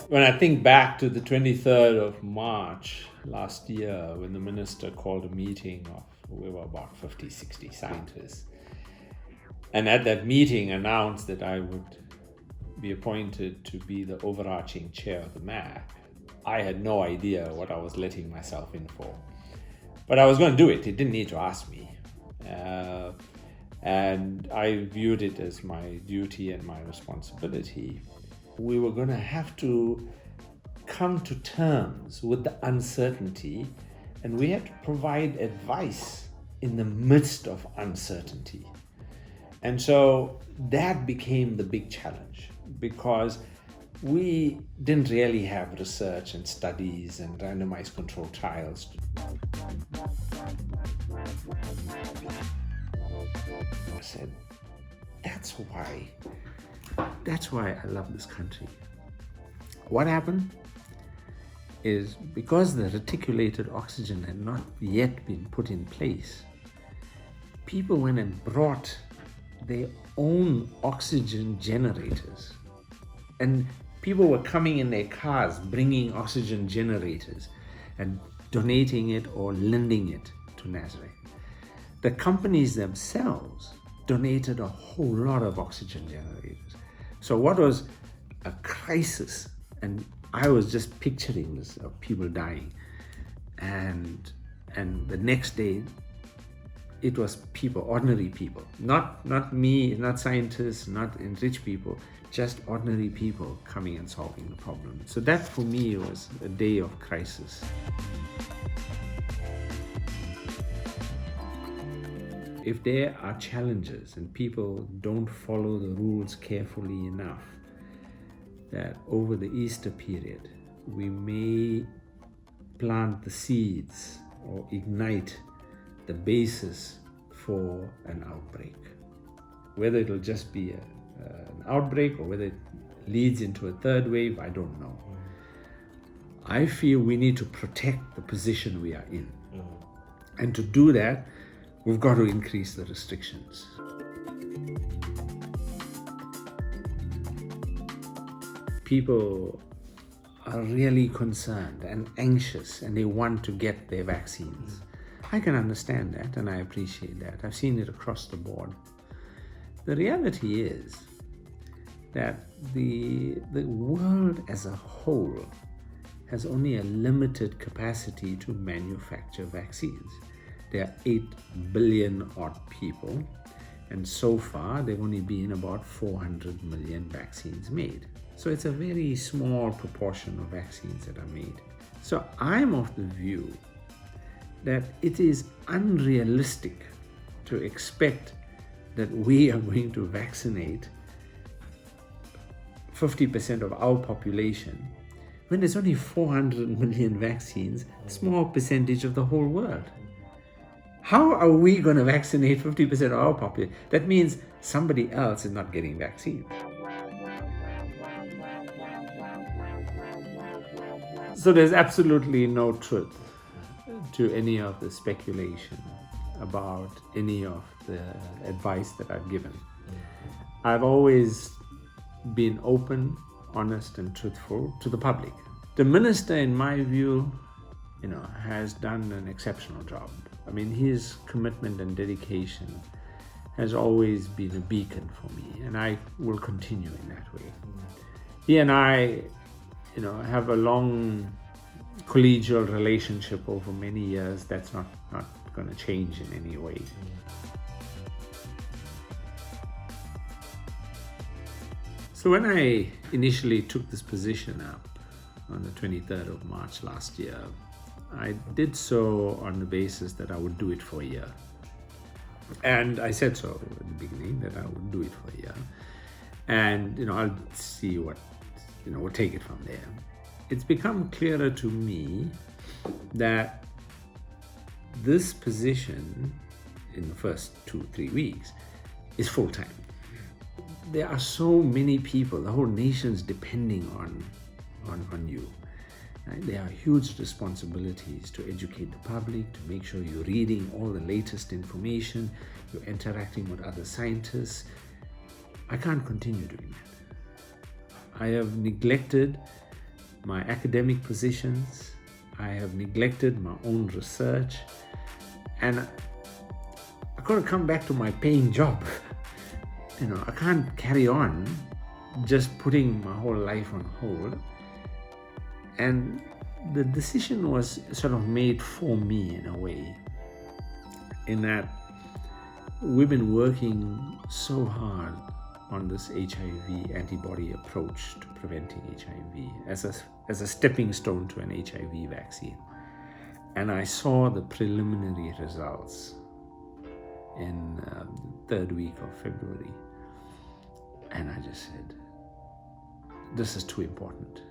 When I think back to the 23rd of March last year, when the minister called a meeting of, we were about 50, 60 scientists, and at that meeting announced that I would be appointed to be the overarching chair of the MAC, I had no idea what I was letting myself in for. But I was going to do it. He didn't need to ask me. And I viewed it as my duty and my responsibility. We were going to have to come to terms with the uncertainty, and we had to provide advice in the midst of uncertainty. And so that became the big challenge, because we didn't really have research and studies and randomized controlled trials. I said, that's why I love this country. What happened is, because the reticulated oxygen had not yet been put in place, people went and brought their own oxygen generators. And people were coming in their cars, bringing oxygen generators and donating it or lending it to Nazareth. The companies themselves donated a whole lot of oxygen generators. So what was a crisis, and I was just picturing this, of people dying, and the next day it was people, ordinary people, not me, not scientists, not rich people, just ordinary people coming and solving the problem. So that for me was a day of crisis. If there are challenges and people don't follow the rules carefully enough, that over the Easter period, we may plant the seeds or ignite the basis for an outbreak. Whether it'll just be an outbreak or whether it leads into a third wave, I don't know. I feel we need to protect the position we are in. And to do that, we've got to increase the restrictions. People are really concerned and anxious, and they want to get their vaccines. I can understand that, and I appreciate that. I've seen it across the board. The reality is that the world as a whole has only a limited capacity to manufacture vaccines. There are 8 billion odd people, and so far there have only been about 400 million vaccines made. So it's a very small proportion of vaccines that are made. So I'm of the view that it is unrealistic to expect that we are going to vaccinate 50% of our population when there's only 400 million vaccines, a small percentage of the whole world. How are we going to vaccinate 50% of our population? That means somebody else is not getting vaccines. So there's absolutely no truth to any of the speculation about any of the advice that I've given. I've always been open, honest, and truthful to the public. The minister, in my view, has done an exceptional job. I mean, his commitment and dedication has always been a beacon for me, and I will continue in that way. He and I, have a long collegial relationship over many years. That's not going to change in any way. So when I initially took this position up on the 23rd of March last year, I did so on the basis that I would do it for a year. And I said so at the beginning, that I would do it for a year. And, I'll see we'll take it from there. It's become clearer to me that this position in the first 2-3 weeks is full-time. There are so many people, the whole nation's depending on you. Right? There are huge responsibilities to educate the public, to make sure you're reading all the latest information, you're interacting with other scientists. I can't continue doing that. I have neglected my academic positions. I have neglected my own research. And I couldn't come back to my paying job. I can't carry on just putting my whole life on hold. And the decision was sort of made for me in a way, in that we've been working so hard on this HIV antibody approach to preventing HIV as a stepping stone to an HIV vaccine. And I saw the preliminary results in the third week of February. And I just said, this is too important.